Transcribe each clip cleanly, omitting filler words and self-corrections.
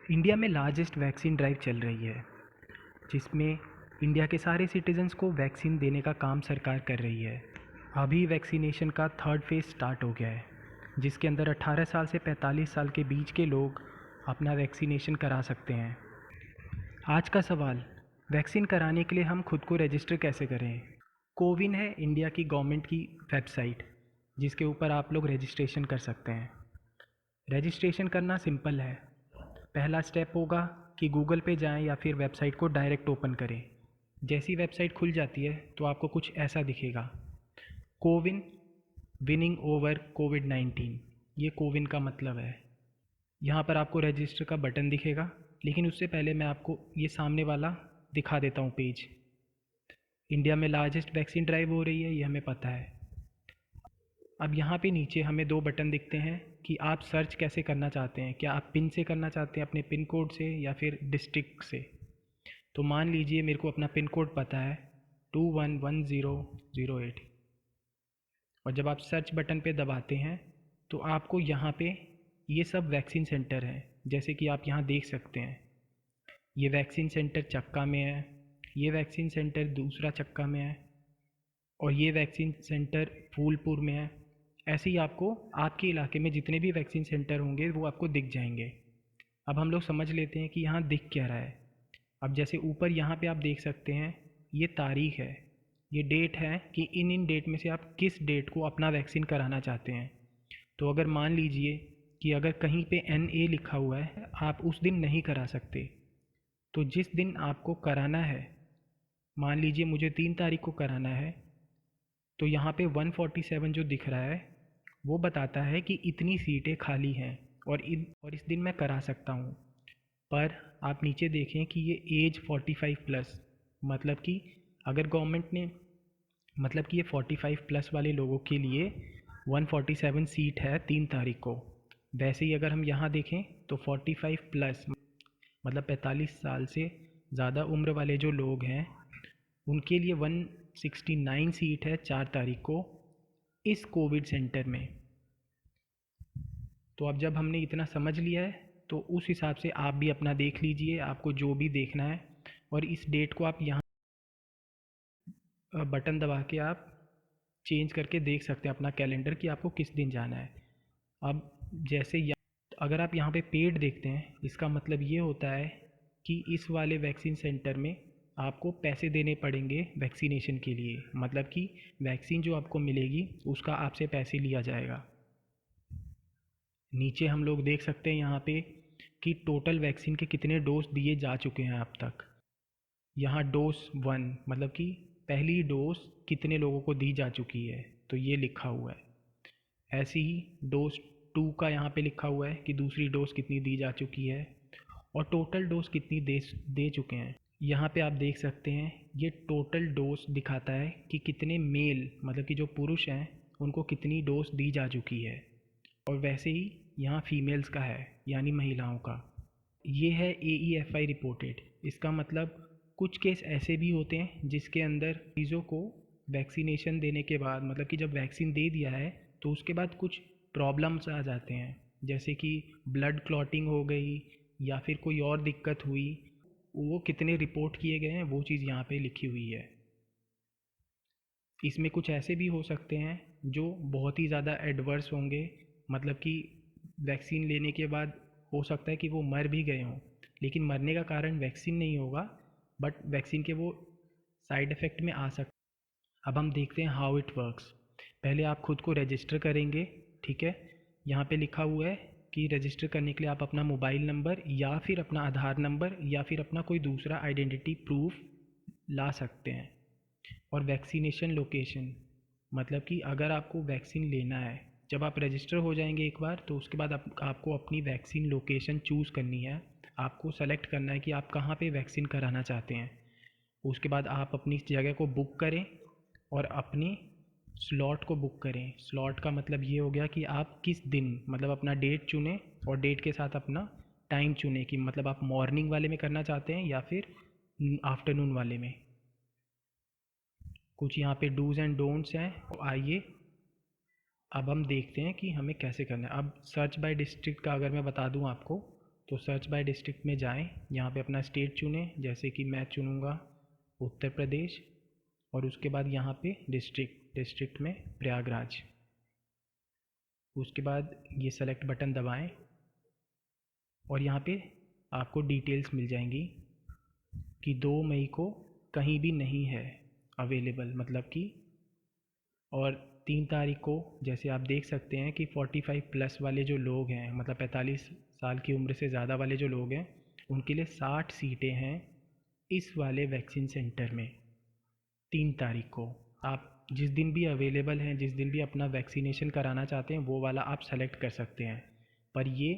India में largest vaccine drive चल रही है, जिसमें इंडिया के सारे सिटीजन्स को वैक्सीन देने का काम सरकार कर रही है। अभी वैक्सीनेशन का थर्ड फेज़ स्टार्ट हो गया है, जिसके अंदर 18 साल से 45 साल के बीच के लोग अपना वैक्सीनेशन करा सकते हैं। आज का सवाल, वैक्सीन कराने के लिए हम खुद को रजिस्टर कैसे करें? कोविन है इंडिया की गवर्नमेंट की वेबसाइट, जिसके ऊपर आप लोग रजिस्ट्रेशन कर सकते हैं। रजिस्ट्रेशन करना सिंपल है। पहला स्टेप होगा कि गूगल पे जाएं या फिर वेबसाइट को डायरेक्ट ओपन करें। जैसी वेबसाइट खुल जाती है तो आपको कुछ ऐसा दिखेगा, कोविन विनिंग ओवर कोविड-19। ये कोविन का मतलब है। यहाँ पर आपको रजिस्टर का बटन दिखेगा, लेकिन उससे पहले मैं आपको ये सामने वाला दिखा देता हूँ पेज। इंडिया में लार्जेस्ट वैक्सीन ड्राइव हो रही है, ये हमें पता है। अब यहाँ पे नीचे हमें दो बटन दिखते हैं कि आप सर्च कैसे करना चाहते हैं। क्या आप पिन से करना चाहते हैं, अपने पिन कोड से, या फिर डिस्ट्रिक्ट से? तो मान लीजिए मेरे को अपना पिन कोड पता है 211008, और जब आप सर्च बटन पे दबाते हैं तो आपको यहाँ पे ये सब वैक्सीन सेंटर हैं, जैसे कि आप यहाँ देख सकते हैं। ये वैक्सीन सेंटर चक्का में है, ये वैक्सीन सेंटर दूसरा चक्का में है, और ये वैक्सीन सेंटर फूलपुर में है। ऐसे ही आपको आपके इलाके में जितने भी वैक्सीन सेंटर होंगे वो आपको दिख जाएंगे। अब हम लोग समझ लेते हैं कि यहाँ दिख क्या रहा है। अब जैसे ऊपर यहाँ पे आप देख सकते हैं, ये तारीख है, ये डेट है कि इन डेट में से आप किस डेट को अपना वैक्सीन कराना चाहते हैं। तो अगर मान लीजिए कि अगर कहीं पे NA लिखा हुआ है, आप उस दिन नहीं करा सकते। तो जिस दिन आपको कराना है, मान लीजिए मुझे 3 तारीख को कराना है, तो यहाँ पे 147 जो दिख रहा है वो बताता है कि इतनी सीटें खाली हैं और इस दिन मैं करा सकता हूँ। पर आप नीचे देखें कि ये एज 45 प्लस, मतलब कि अगर गवर्नमेंट ने, मतलब कि ये 45 प्लस वाले लोगों के लिए 147 सीट है 3 तारीख को। वैसे ही अगर हम यहाँ देखें तो 45 प्लस मतलब 45 साल से ज़्यादा उम्र वाले जो लोग हैं उनके लिए 169 सीट है 4 तारीख को इस कोविड सेंटर में। तो अब जब हमने इतना समझ लिया है तो उस हिसाब से आप भी अपना देख लीजिए, आपको जो भी देखना है, और इस डेट को आप यहाँ बटन दबा के आप चेंज करके देख सकते हैं अपना कैलेंडर कि आपको किस दिन जाना है। अब जैसे अगर आप यहाँ पे पेड देखते हैं, इसका मतलब ये होता है कि इस वाले वैक्सीन सेंटर में आपको पैसे देने पड़ेंगे वैक्सीनेशन के लिए, मतलब कि वैक्सीन जो आपको मिलेगी उसका आपसे पैसे लिया जाएगा। नीचे हम लोग देख सकते हैं यहाँ पे कि टोटल वैक्सीन के कितने डोज दिए जा चुके हैं अब तक। यहाँ डोज 1 मतलब कि पहली डोज कितने लोगों को दी जा चुकी है, तो ये लिखा हुआ है। ऐसे ही डोज 2 का यहाँ पे लिखा हुआ है कि दूसरी डोज कितनी दी जा चुकी है, और टोटल डोज कितनी दे चुके हैं। यहाँ पे आप देख सकते हैं ये टोटल डोज दिखाता है कि कितने मेल मतलब कि जो पुरुष हैं उनको कितनी डोज दी जा चुकी है, और वैसे ही यहाँ फीमेल्स का है यानी महिलाओं का। ये है AEFI रिपोर्टेड। इसका मतलब कुछ केस ऐसे भी होते हैं जिसके अंदर चीज़ों को वैक्सीनेशन देने के बाद, मतलब कि जब वैक्सीन दे दिया है तो उसके बाद कुछ प्रॉब्लम्स आ जाते हैं, जैसे कि ब्लड क्लॉटिंग हो गई या फिर कोई और दिक्कत हुई। वो कितने रिपोर्ट किए गए हैं वो चीज़ यहाँ पे लिखी हुई है। इसमें कुछ ऐसे भी हो सकते हैं जो बहुत ही ज़्यादा एडवर्स होंगे, मतलब कि वैक्सीन लेने के बाद हो सकता है कि वो मर भी गए हों, लेकिन मरने का कारण वैक्सीन नहीं होगा, बट वैक्सीन के वो साइड इफ़ेक्ट में आ सकते। अब हम देखते हैं हाउ इट वर्क्स। पहले आप खुद को रजिस्टर करेंगे, ठीक है। यहाँ पे लिखा हुआ है कि रजिस्टर करने के लिए आप अपना मोबाइल नंबर या फिर अपना आधार नंबर या फिर अपना कोई दूसरा आइडेंटिटी प्रूफ ला सकते हैं। और वैक्सीनेशन लोकेशन, मतलब कि अगर आपको वैक्सीन लेना है, जब आप रजिस्टर हो जाएंगे एक बार तो उसके बाद आपको अपनी वैक्सीन लोकेशन चूज़ करनी है। आपको सेलेक्ट करना है कि आप कहाँ पे वैक्सीन कराना चाहते हैं। उसके बाद आप अपनी जगह को बुक करें और अपनी स्लॉट को बुक करें। स्लॉट का मतलब ये हो गया कि आप किस दिन, मतलब अपना डेट चुनें और डेट के साथ अपना टाइम चुनें कि मतलब आप मॉर्निंग वाले में करना चाहते हैं या फिर आफ्टरनून वाले में। कुछ यहाँ पे डूज़ एंड डोंट्स हैं। तो आइए अब हम देखते हैं कि हमें कैसे करना है। अब सर्च बाय डिस्ट्रिक्ट का अगर मैं बता दूं आपको, तो सर्च बाय डिस्ट्रिक्ट में जाएं, यहाँ पे अपना स्टेट चुनें, जैसे कि मैं चुनूँगा उत्तर प्रदेश, और उसके बाद यहाँ पे डिस्ट्रिक्ट में प्रयागराज। उसके बाद ये सेलेक्ट बटन दबाएं और यहाँ पे आपको डिटेल्स मिल जाएंगी कि 2 मई को कहीं भी नहीं है अवेलेबल, मतलब कि, और 3 तारीख को जैसे आप देख सकते हैं कि 45 प्लस वाले जो लोग हैं, मतलब 45 साल की उम्र से ज़्यादा वाले जो लोग हैं, उनके लिए 60 सीटें हैं इस वाले वैक्सीन सेंटर में। 3 तारीख को आप जिस दिन भी अवेलेबल हैं, जिस दिन भी अपना वैक्सीनेशन कराना चाहते हैं, वो वाला आप सेलेक्ट कर सकते हैं। पर ये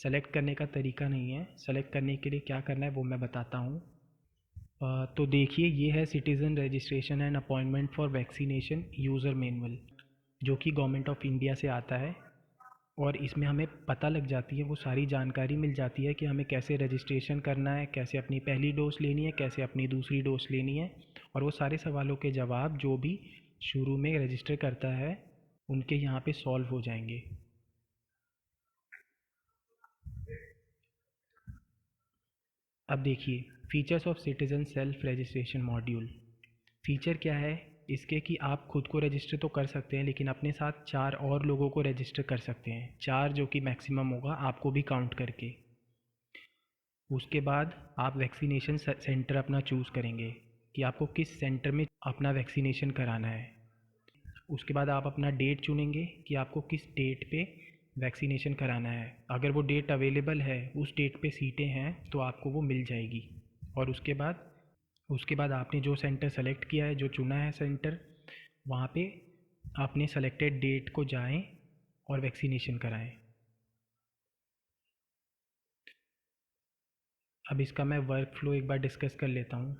सेलेक्ट करने का तरीका नहीं है। सेलेक्ट करने के लिए क्या करना है वो मैं बताता हूँ। तो देखिए, ये है citizen registration and appointment for vaccination user manual, जो कि गवर्नमेंट ऑफ इंडिया से आता है। और इसमें हमें पता लग जाती है, वो सारी जानकारी मिल जाती है कि हमें कैसे रजिस्ट्रेशन करना है, कैसे अपनी पहली डोज लेनी है, कैसे अपनी दूसरी डोज लेनी है, और वो सारे सवालों के जवाब जो भी शुरू में रजिस्टर करता है उनके यहाँ पे सॉल्व हो जाएंगे। अब देखिए, features of citizen self registration module. Feature क्या है इसके कि आप खुद को रजिस्टर तो कर सकते हैं, लेकिन अपने साथ 4 और लोगों को रजिस्टर कर सकते हैं, 4 जो कि मैक्सिमम होगा आपको भी काउंट करके। उसके बाद आप वैक्सीनेशन सेंटर अपना चूज़ करेंगे कि आपको किस सेंटर में अपना वैक्सीनेशन कराना है। उसके बाद आप अपना डेट चुनेंगे कि आपको किस डेट पे वैक्सीनेशन कराना है। अगर वो डेट अवेलेबल है, उस डेट पे सीटें हैं, तो आपको वो मिल जाएगी। और उसके बाद आपने जो सेंटर सेलेक्ट किया है, जो चुना है सेंटर, वहाँ पे आपने सेलेक्टेड डेट को जाएं और वैक्सीनेशन कराएं। अब इसका मैं वर्क फ्लो एक बार डिस्कस कर लेता हूँ।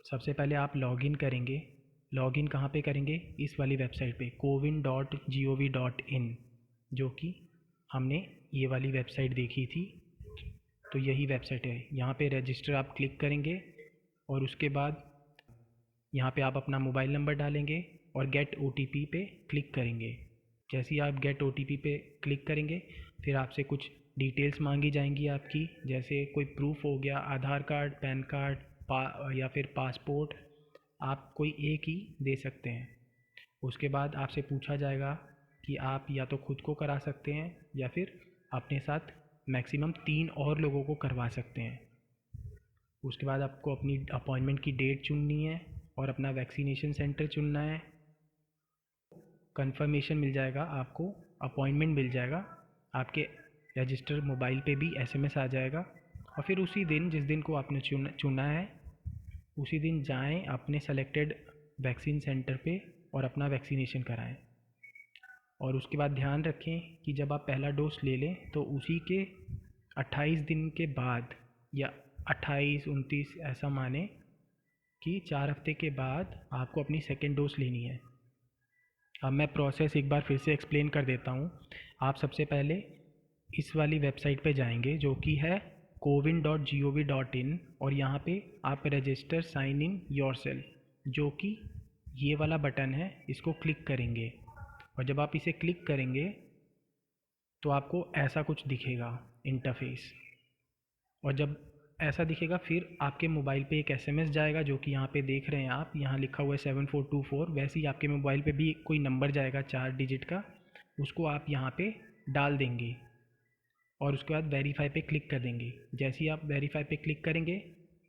सबसे पहले आप लॉगिन करेंगे। लॉगिन कहाँ पे करेंगे? इस वाली वेबसाइट पे cowin.gov.in, जो कि हमने ये वाली वेबसाइट देखी थी, तो यही वेबसाइट है। यहाँ पे रजिस्टर आप क्लिक करेंगे और उसके बाद यहाँ पे आप अपना मोबाइल नंबर डालेंगे और गेट OTP पे क्लिक करेंगे। जैसे ही आप गेट OTP पे क्लिक करेंगे, फिर आपसे कुछ डिटेल्स मांगी जाएंगी आपकी, जैसे कोई प्रूफ हो गया, आधार कार्ड, पैन कार्ड, या फिर पासपोर्ट। आप कोई एक ही दे सकते हैं। उसके बाद आपसे पूछा जाएगा कि आप या तो खुद को करा सकते हैं या फिर अपने साथ मैक्सिमम 3 और लोगों को करवा सकते हैं। उसके बाद आपको अपनी अपॉइंटमेंट की डेट चुननी है और अपना वैक्सीनेशन सेंटर चुनना है। कंफर्मेशन मिल जाएगा आपको, अपॉइंटमेंट मिल जाएगा, आपके रजिस्टर मोबाइल पे भी SMS आ जाएगा। और फिर उसी दिन, जिस दिन को आपने चुना है, उसी दिन जाएं अपने सेलेक्टेड वैक्सीन सेंटर पे और अपना वैक्सीनेशन कराएं। और उसके बाद ध्यान रखें कि जब आप पहला डोज ले लें तो उसी के 28 दिन के बाद, या 28-29 ऐसा माने कि 4 हफ्ते के बाद आपको अपनी सेकेंड डोज लेनी है। अब मैं प्रोसेस एक बार फिर से एक्सप्लेन कर देता हूँ। आप सबसे पहले इस वाली वेबसाइट पे जाएंगे, जो कि है cowin.gov.in, और यहाँ पे आप रजिस्टर साइन इन योरसेल्फ, जो कि ये वाला बटन है, इसको क्लिक करेंगे। और जब आप इसे क्लिक करेंगे तो आपको ऐसा कुछ दिखेगा इंटरफेस। और जब ऐसा दिखेगा, फिर आपके मोबाइल पे एक SMS जाएगा, जो कि यहाँ पे देख रहे हैं आप, यहाँ लिखा हुआ है 7424। वैसे ही आपके मोबाइल पे भी कोई नंबर जाएगा 4 डिजिट का, उसको आप यहाँ पे डाल देंगे और उसके बाद वेरीफाई पे क्लिक कर देंगे। जैसे ही आप वेरीफाई पे क्लिक करेंगे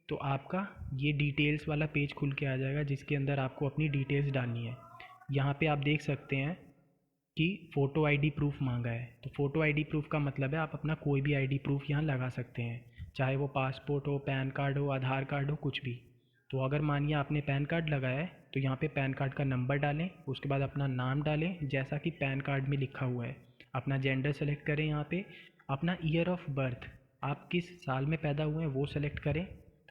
तो आपका ये डिटेल्स वाला पेज खुल के आ जाएगा, जिसके अंदर आपको अपनी डिटेल्स डालनी है। यहाँ पे आप देख सकते हैं कि फ़ोटो ID प्रूफ मांगा है। तो फ़ोटो ID प्रूफ का मतलब है आप अपना कोई भी ID प्रूफ यहाँ लगा सकते हैं, चाहे वो पासपोर्ट हो, पैन कार्ड हो, आधार कार्ड हो, कुछ भी। तो अगर मानिए आपने पैन कार्ड लगाया है, तो यहाँ पे पैन कार्ड का नंबर डालें, उसके बाद अपना नाम डालें जैसा कि पैन कार्ड में लिखा हुआ है। अपना जेंडर सेलेक्ट करें, यहाँ पे अपना ईयर ऑफ बर्थ, आप किस साल में पैदा हुए हैं वो सेलेक्ट करें,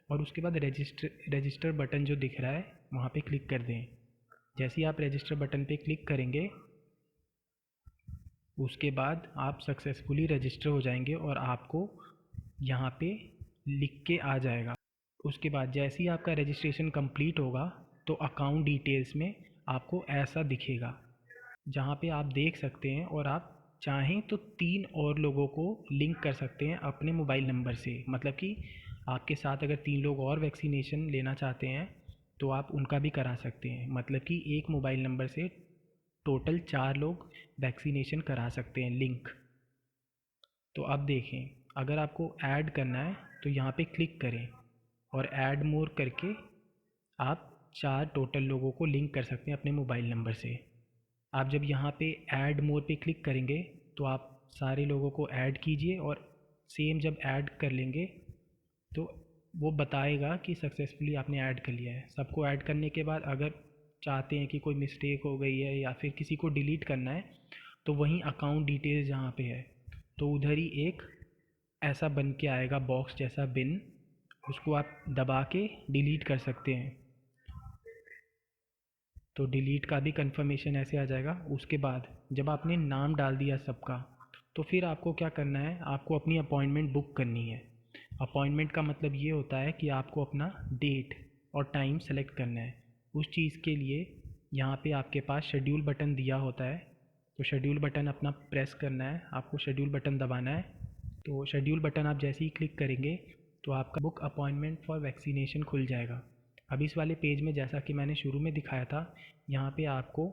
और उसके बाद रजिस्टर बटन जो दिख रहा है वहाँ पे क्लिक कर दें। जैसे ही आप रजिस्टर बटन पे क्लिक करेंगे, उसके बाद आप सक्सेसफुली रजिस्टर हो जाएंगे और आपको यहाँ पे लिख के आ जाएगा। उसके बाद जैसे ही आपका रजिस्ट्रेशन कंप्लीट होगा, तो अकाउंट डिटेल्स में आपको ऐसा दिखेगा, जहाँ पे आप देख सकते हैं और आप चाहें तो 3 और लोगों को लिंक कर सकते हैं अपने मोबाइल नंबर से। मतलब कि आपके साथ अगर 3 लोग और वैक्सीनेशन लेना चाहते हैं तो आप उनका भी करा सकते हैं। मतलब कि एक मोबाइल नंबर से टोटल 4 लोग वैक्सीनेशन करा सकते हैं लिंक। तो अब देखें, अगर आपको ऐड करना है तो यहाँ पे क्लिक करें और ऐड मोर करके आप 4 टोटल लोगों को लिंक कर सकते हैं अपने मोबाइल नंबर से। आप जब यहाँ पे ऐड मोर पे क्लिक करेंगे तो आप सारे लोगों को ऐड कीजिए और सेम जब ऐड कर लेंगे तो वो बताएगा कि सक्सेसफुली आपने ऐड कर लिया है। सबको ऐड करने के बाद अगर चाहते हैं कि कोई मिस्टेक हो गई है या फिर किसी को डिलीट करना है तो वहीं अकाउंट डिटेल्स जहाँ पे है तो उधर ही एक ऐसा बन के आएगा बॉक्स जैसा बिन, उसको आप दबा के डिलीट कर सकते हैं। तो डिलीट का भी कंफर्मेशन ऐसे आ जाएगा। उसके बाद जब आपने नाम डाल दिया सबका तो फिर आपको क्या करना है, आपको अपनी अपॉइंटमेंट बुक करनी है। अपॉइंटमेंट का मतलब ये होता है कि आपको अपना डेट और टाइम सेलेक्ट करना है। उस चीज़ के लिए यहाँ पे आपके पास शेड्यूल बटन दिया होता है, तो शेड्यूल बटन अपना प्रेस करना है, आपको शेड्यूल बटन दबाना है। तो शेड्यूल बटन आप जैसे ही क्लिक करेंगे तो आपका बुक अपॉइंटमेंट फॉर वैक्सीनेशन खुल जाएगा। अब इस वाले पेज में जैसा कि मैंने शुरू में दिखाया था, यहाँ पे आपको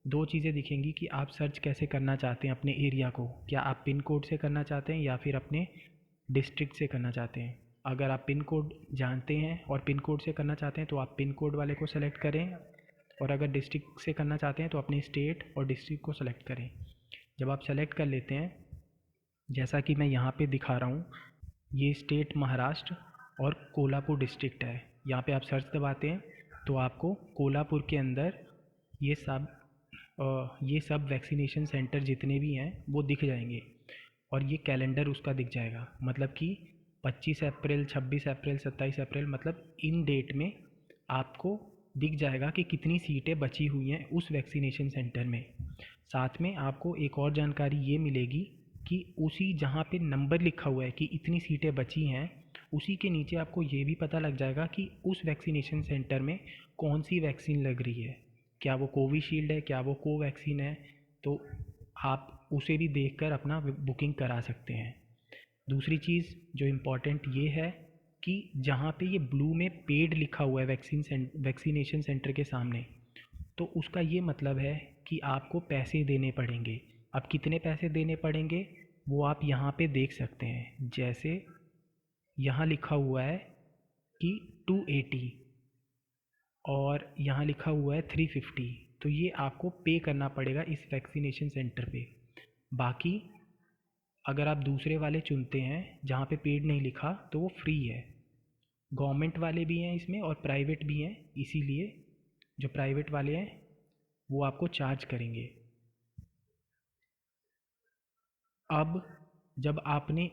2 चीज़ें दिखेंगी कि आप सर्च कैसे करना चाहते हैं अपने एरिया को। क्या आप पिन कोड से करना चाहते हैं या फिर अपने डिस्ट्रिक्ट से करना चाहते हैं। अगर आप पिन कोड जानते हैं और पिन कोड से करना चाहते हैं तो आप पिन कोड वाले को सेलेक्ट करें, और अगर डिस्ट्रिक्ट से करना चाहते हैं तो अपने स्टेट और डिस्ट्रिक्ट को सेलेक्ट करें। जब आप सेलेक्ट कर लेते हैं, जैसा कि मैं यहाँ पे दिखा रहा हूँ, ये स्टेट महाराष्ट्र और कोल्हापुर डिस्ट्रिक्ट है। यहाँ पे आप सर्च दबाते हैं तो आपको कोल्हापुर के अंदर ये सब वैक्सीनेशन सेंटर जितने भी हैं वो दिख जाएंगे और ये कैलेंडर उसका दिख जाएगा। मतलब कि 25 अप्रैल, 26 अप्रैल, 27 अप्रैल, मतलब इन डेट में आपको दिख जाएगा कि कितनी सीटें बची हुई हैं उस वैक्सीनेशन सेंटर में। साथ में आपको एक और जानकारी ये मिलेगी कि उसी जहाँ पे नंबर लिखा हुआ है कि इतनी सीटें बची हैं, उसी के नीचे आपको ये भी पता लग जाएगा कि उस वैक्सीनेशन सेंटर में कौन सी वैक्सीन लग रही है। क्या वो कोविशील्ड है, क्या वो कोवैक्सीन है, तो आप उसे भी देखकर अपना बुकिंग करा सकते हैं। दूसरी चीज़ जो इम्पोर्टेंट ये है कि जहाँ पे ये ब्लू में पेड लिखा हुआ है वैक्सीनेशन सेंटर के सामने, तो उसका ये मतलब है कि आपको पैसे देने पड़ेंगे। अब कितने पैसे देने पड़ेंगे वो आप यहाँ पे देख सकते हैं। जैसे यहाँ लिखा हुआ है कि 280 और यहाँ लिखा हुआ है 350, तो ये आपको पे करना पड़ेगा इस वैक्सीनेशन सेंटर पे। बाकी अगर आप दूसरे वाले चुनते हैं जहाँ पे पेड नहीं लिखा तो वो फ्री है। गवर्नमेंट वाले भी हैं इसमें और प्राइवेट भी हैं, इसीलिए जो प्राइवेट वाले हैं वो आपको चार्ज करेंगे। अब जब आपने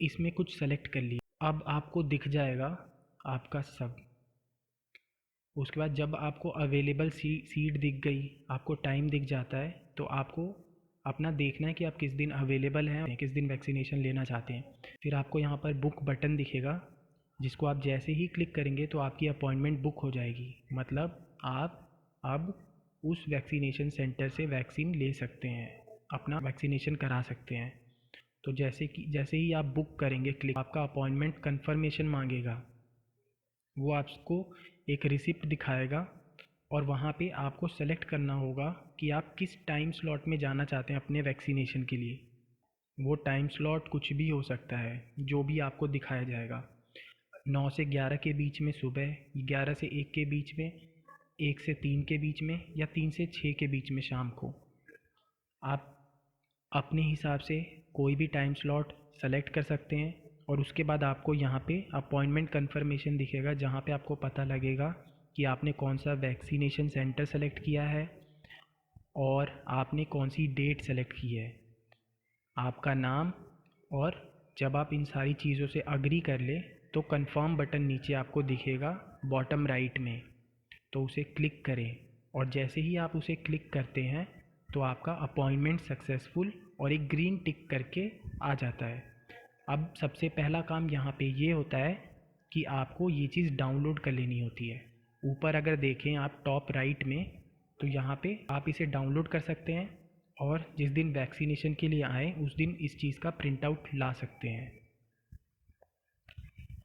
इसमें कुछ सेलेक्ट कर लिया, अब आपको दिख जाएगा आपका सब। उसके बाद जब आपको अवेलेबल सीट दिख गई, आपको टाइम दिख जाता है, तो आपको अपना देखना है कि आप किस दिन अवेलेबल हैं, किस दिन वैक्सीनेशन लेना चाहते हैं। फिर आपको यहाँ पर बुक बटन दिखेगा, जिसको आप जैसे ही क्लिक करेंगे तो आपकी अपॉइंटमेंट बुक हो जाएगी। मतलब आप अब उस वैक्सीनेशन सेंटर से वैक्सीन ले सकते हैं, अपना वैक्सीनेशन करा सकते हैं। तो जैसे ही आप बुक करेंगे क्लिक, आपका अपॉइंटमेंट कंफर्मेशन मांगेगा। वो आपको एक रिसिप्ट दिखाएगा और वहाँ पे आपको सेलेक्ट करना होगा कि आप किस टाइम स्लॉट में जाना चाहते हैं अपने वैक्सीनेशन के लिए। वो टाइम स्लॉट कुछ भी हो सकता है, जो भी आपको दिखाया जाएगा। 9 से 11 के बीच में सुबह, 11 से 1 के बीच में, 1 से 3 के बीच में, या 3 से 6 के बीच में शाम को। आप अपने हिसाब से कोई भी टाइम स्लॉट सेलेक्ट कर सकते हैं और उसके बाद आपको यहाँ पे अपॉइंटमेंट कंफर्मेशन दिखेगा, जहाँ पे आपको पता लगेगा कि आपने कौन सा वैक्सीनेशन सेंटर सेलेक्ट किया है और आपने कौन सी डेट सेलेक्ट की है, आपका नाम। और जब आप इन सारी चीज़ों से अग्री कर ले तो कंफर्म बटन नीचे आपको दिखेगा बॉटम राइट में, तो उसे क्लिक करें। और जैसे ही आप उसे क्लिक करते हैं तो आपका अपॉइंटमेंट सक्सेसफुल और एक ग्रीन टिक करके आ जाता है। अब सबसे पहला काम यहाँ पे ये होता है कि आपको ये चीज़ डाउनलोड कर लेनी होती है। ऊपर अगर देखें आप टॉप राइट में, तो यहाँ पे आप इसे डाउनलोड कर सकते हैं और जिस दिन वैक्सीनेशन के लिए आए उस दिन इस चीज़ का प्रिंट आउट ला सकते हैं।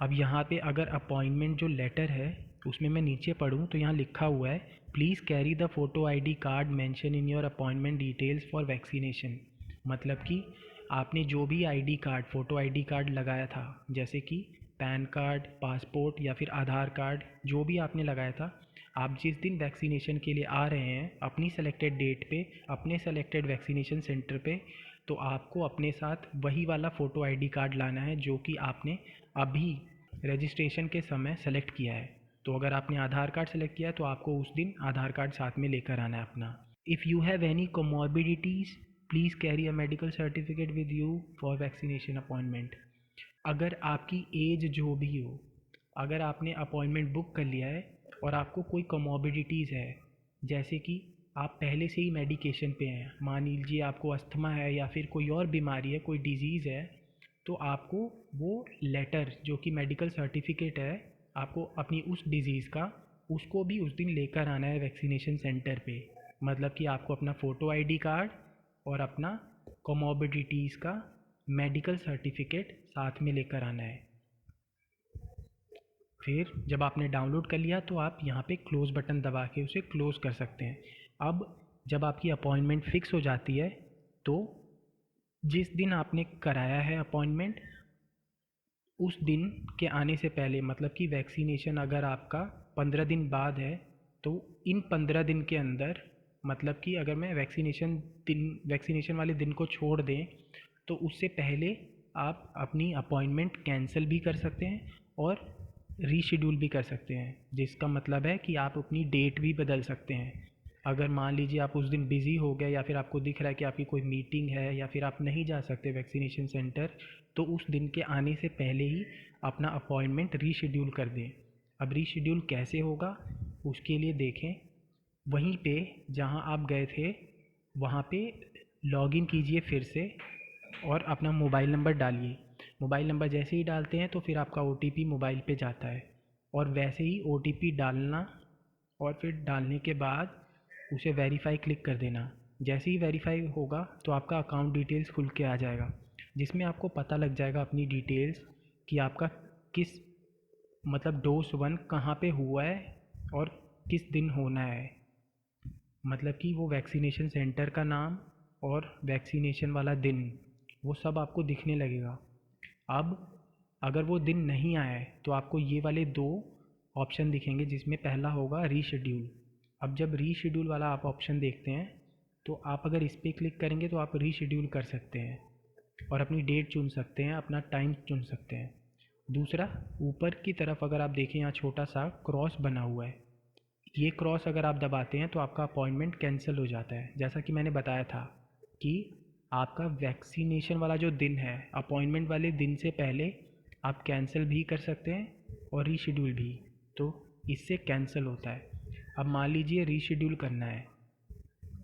अब यहाँ पे अगर अपॉइंटमेंट जो लेटर है उसमें मैं नीचे पढ़ूँ तो यहाँ लिखा हुआ है please carry the photo ID card mention in your appointment details for vaccination. मतलब कि आपने जो भी ID card, photo ID card लगाया था, जैसे कि पैन कार्ड, पासपोर्ट या फिर आधार कार्ड, जो भी आपने लगाया था, आप जिस दिन वैक्सीनेशन के लिए आ रहे हैं अपनी सेलेक्टेड डेट पे अपने सेलेक्टेड वैक्सीनेशन सेंटर पे, तो आपको अपने साथ वही वाला फ़ोटो आईडी कार्ड लाना है जो कि आपने अभी रजिस्ट्रेशन के समय सेलेक्ट किया है। तो अगर आपने आधार कार्ड सेलेक्ट किया है तो आपको उस दिन आधार कार्ड साथ में लेकर आना है अपना। If you have any comorbidities please carry a medical certificate with you for vaccination appointment. अगर आपकी एज जो भी हो, अगर आपने अपॉइंटमेंट बुक कर लिया है और आपको कोई कोमॉर्बिडिटीज़ है, जैसे कि आप पहले से ही मेडिकेशन पे हैं, मान लीजिए आपको अस्थमा है या फिर कोई और बीमारी है, कोई डिज़ीज़ है, तो आपको वो लेटर जो कि मेडिकल सर्टिफिकेट है, आपको अपनी उस डिज़ीज़ का, उसको भी उस दिन लेकर आना है वैक्सीनेशन सेंटर पे। मतलब कि आपको अपना फ़ोटो आईडी कार्ड और अपना कोमॉर्बिडिटीज़ का मेडिकल सर्टिफिकेट साथ में लेकर आना है। फिर जब आपने डाउनलोड कर लिया तो आप यहाँ पे क्लोज़ बटन दबा के उसे क्लोज़ कर सकते हैं। अब जब आपकी अपॉइंटमेंट फ़िक्स हो जाती है तो जिस दिन आपने कराया है अपॉइंटमेंट, उस दिन के आने से पहले, मतलब कि वैक्सीनेशन अगर आपका 15 दिन बाद है तो इन 15 दिन के अंदर, मतलब कि अगर मैं वैक्सीनेशन वाले दिन को छोड़ दें तो उससे पहले आप अपनी अपॉइंटमेंट कैंसिल भी कर सकते हैं और रीशेड्यूल भी कर सकते हैं, जिसका मतलब है कि आप अपनी डेट भी बदल सकते हैं। अगर मान लीजिए आप उस दिन बिज़ी हो गए या फिर आपको दिख रहा है कि आपकी कोई मीटिंग है या फिर आप नहीं जा सकते वैक्सीनेशन सेंटर, तो उस दिन के आने से पहले ही अपना अपॉइंटमेंट रीशेड्यूल कर दें। अब रीशेड्यूल कैसे होगा उसके लिए देखें, वहीं पे जहां आप गए थे वहां पे लॉगिन कीजिए फिर से और अपना मोबाइल नंबर डालिए। मोबाइल नंबर जैसे ही डालते हैं तो फिर आपका OTP मोबाइल पे जाता है और वैसे ही OTP डालना और फिर डालने के बाद उसे वेरीफाई क्लिक कर देना। जैसे ही वेरीफाई होगा तो आपका अकाउंट डिटेल्स खुल के आ जाएगा, जिसमें आपको पता लग जाएगा अपनी डिटेल्स कि आपका किस, मतलब डोज 1 कहाँ पे हुआ है और किस दिन होना है। मतलब कि वो वैक्सीनेशन सेंटर का नाम और वैक्सीनेशन वाला दिन, वो सब आपको दिखने लगेगा। अब अगर वो दिन नहीं आया है तो आपको ये वाले 2 ऑप्शन दिखेंगे, जिसमें पहला होगा रीशेड्यूल। अब जब रीशेड्यूल वाला आप ऑप्शन देखते हैं तो आप अगर इस पर क्लिक करेंगे तो आप रीशेड्यूल कर सकते हैं और अपनी डेट चुन सकते हैं, अपना टाइम चुन सकते हैं। दूसरा, ऊपर की तरफ अगर आप देखें यहाँ छोटा सा क्रॉस बना हुआ है, ये क्रॉस अगर आप दबाते हैं तो आपका अपॉइंटमेंट कैंसिल हो जाता है। जैसा कि मैंने बताया था कि आपका वैक्सीनेशन वाला जो दिन है, अपॉइंटमेंट वाले दिन से पहले आप कैंसिल भी कर सकते हैं और रीशेड्यूल भी, तो इससे कैंसिल होता है। अब मान लीजिए रीशेड्यूल करना है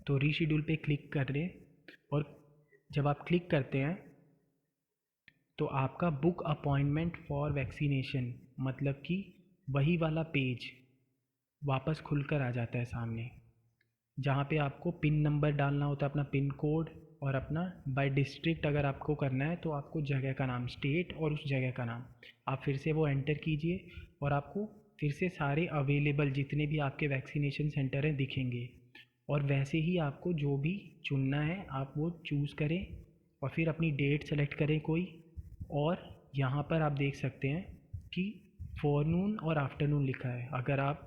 तो रीशेड्यूल पे क्लिक कर लें और जब आप क्लिक करते हैं तो आपका बुक अपॉइंटमेंट फॉर वैक्सीनेशन, मतलब कि वही वाला पेज वापस खुलकर आ जाता है सामने, जहाँ पे आपको पिन नंबर डालना होता है, अपना पिन कोड, और अपना बाय डिस्ट्रिक्ट अगर आपको करना है तो आपको जगह का नाम, स्टेट और उस जगह का नाम आप फिर से वो एंटर कीजिए और आपको फिर से सारे अवेलेबल जितने भी आपके वैक्सीनेशन सेंटर हैं दिखेंगे और वैसे ही आपको जो भी चुनना है आप वो चूज़ करें और फिर अपनी डेट सेलेक्ट करें कोई। और यहाँ पर आप देख सकते हैं कि फॉरनून और आफ्टरनून लिखा है। अगर आप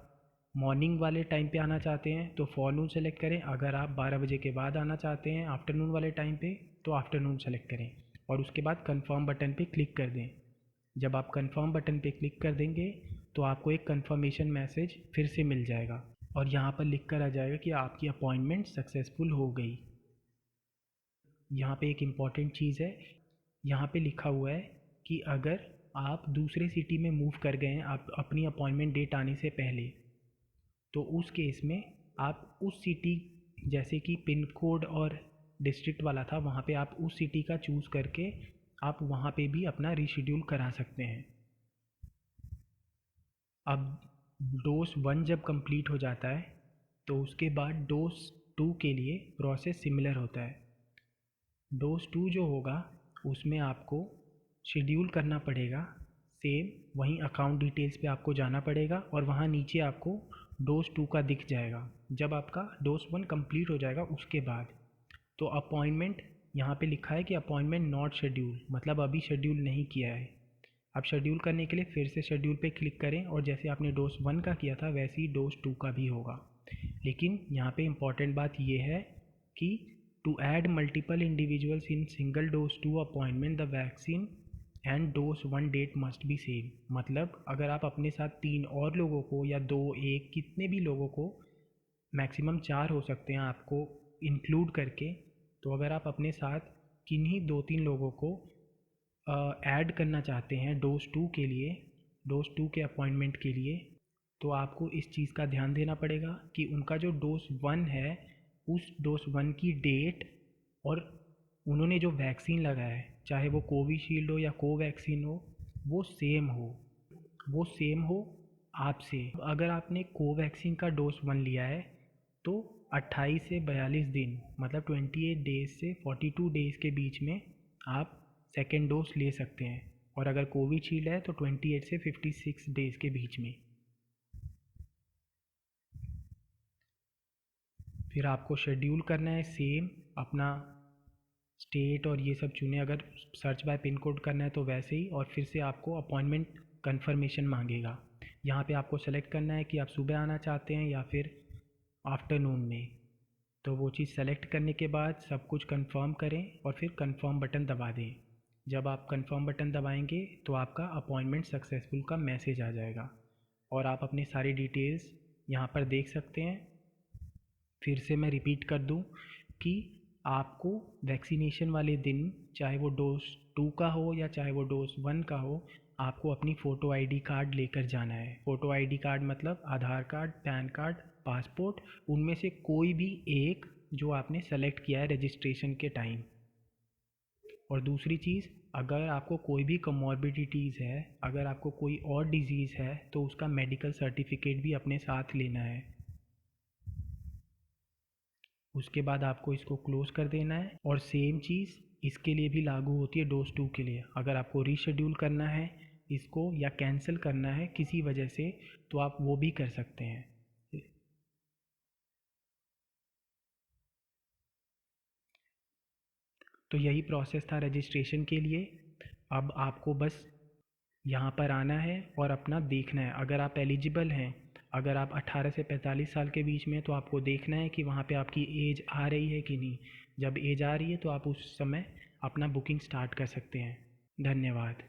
मॉर्निंग वाले टाइम पे आना चाहते हैं तो फॉरनून सेलेक्ट करें, अगर आप 12 बजे के बाद आना चाहते हैं आफ्टरनून वाले टाइम पे तो आफ्टरनून सेलेक्ट करें और उसके बाद कंफर्म बटन पे क्लिक कर दें। जब आप कंफर्म बटन पे क्लिक कर देंगे तो आपको एक कंफर्मेशन मैसेज फिर से मिल जाएगा और यहाँ पर लिख कर आ जाएगा कि आपकी अपॉइंटमेंट सक्सेसफुल हो गई। यहाँ पे एक इम्पॉर्टेंट चीज़ है, यहाँ पे लिखा हुआ है कि अगर आप दूसरे सिटी में मूव कर गए हैं आप अपनी अपॉइंटमेंट डेट आने से पहले, तो उस केस में आप उस सिटी, जैसे कि पिन कोड और डिस्ट्रिक्ट वाला था, वहाँ पे आप उस सिटी का चूज़ करके आप वहाँ पे भी अपना रीशेड्यूल करा सकते हैं। अब डोज 1 जब कंप्लीट हो जाता है तो उसके बाद डोज 2 के लिए प्रोसेस सिमिलर होता है। डोज 2 जो होगा उसमें आपको शेड्यूल करना पड़ेगा। सेम वहीं अकाउंट डिटेल्स पे आपको जाना पड़ेगा और वहाँ नीचे आपको डोज 2 का दिख जाएगा। जब आपका डोज 1 कंप्लीट हो जाएगा उसके बाद तो अपॉइंटमेंट यहाँ पे लिखा है कि अपॉइंटमेंट नॉट शेड्यूल, मतलब अभी शेड्यूल नहीं किया है। अब शेड्यूल करने के लिए फिर से शेड्यूल पे क्लिक करें और जैसे आपने डोज 1 का किया था वैसे ही डोज 2 का भी होगा। लेकिन यहाँ पे इम्पॉर्टेंट बात ये है कि to add multiple individuals in single dose 2 appointment the vaccine and dose 1 date must be same. मतलब अगर आप अपने साथ 3 और लोगों को या 2, 1 कितने भी लोगों को, मैक्सिमम 4 हो सकते हैं आपको इंक्लूड करके, तो अगर आप अपने साथ किन्हीं 2-3 लोगों को ऐड करना चाहते हैं डोज 2 के लिए, डोज 2 के अपॉइंटमेंट के लिए, तो आपको इस चीज़ का ध्यान देना पड़ेगा कि उनका जो डोज 1 है उस डोज 1 की डेट और उन्होंने जो वैक्सीन लगाया है, चाहे वो कोविशील्ड हो या कोवैक्सीन हो, वो सेम हो आपसे। अगर आपने कोवैक्सीन का डोज 1 लिया है तो 28 से 42 दिन, मतलब 28 डेज से 42 डेज़ के बीच में आप सेकेंड डोज ले सकते हैं। और अगर कोविशील्ड है तो 28 से 56 डेज़ के बीच में। फिर आपको शेड्यूल करना है सेम अपना स्टेट और ये सब चुने, अगर सर्च बाय पिन कोड करना है तो वैसे ही, और फिर से आपको अपॉइंटमेंट कंफर्मेशन मांगेगा। यहाँ पे आपको सेलेक्ट करना है कि आप सुबह आना चाहते हैं या फिर आफ्टरनून में। तो वो चीज़ सेलेक्ट करने के बाद सब कुछ कंफर्म करें और फिर कंफर्म बटन दबा दें। जब आप कंफर्म बटन दबाएंगे तो आपका अपॉइंटमेंट सक्सेसफुल का मैसेज आ जाएगा और आप अपनी सारी डिटेल्स यहाँ पर देख सकते हैं। फिर से मैं रिपीट कर दूँ कि आपको वैक्सीनेशन वाले दिन, चाहे वो डोज 2 का हो या चाहे वो डोज 1 का हो, आपको अपनी फ़ोटो आईडी कार्ड लेकर जाना है। फ़ोटो आईडी कार्ड मतलब आधार कार्ड, पैन कार्ड, पासपोर्ट, उनमें से कोई भी एक जो आपने सेलेक्ट किया है रजिस्ट्रेशन के टाइम। और दूसरी चीज़, अगर आपको कोई भी कमॉर्बिडिटीज़ है, अगर आपको कोई और डिज़ीज़ है तो उसका मेडिकल सर्टिफिकेट भी अपने साथ लेना है। उसके बाद आपको इसको क्लोज़ कर देना है। और सेम चीज़ इसके लिए भी लागू होती है डोज 2 के लिए। अगर आपको रीशेड्यूल करना है इसको या कैंसिल करना है किसी वजह से तो आप वो भी कर सकते हैं। तो यही प्रोसेस था रजिस्ट्रेशन के लिए। अब आपको बस यहाँ पर आना है और अपना देखना है। अगर आप एलिजिबल हैं, अगर आप 18 से 45 साल के बीच में, तो आपको देखना है कि वहाँ पे आपकी एज आ रही है कि नहीं। जब एज आ रही है तो आप उस समय अपना बुकिंग स्टार्ट कर सकते हैं। धन्यवाद।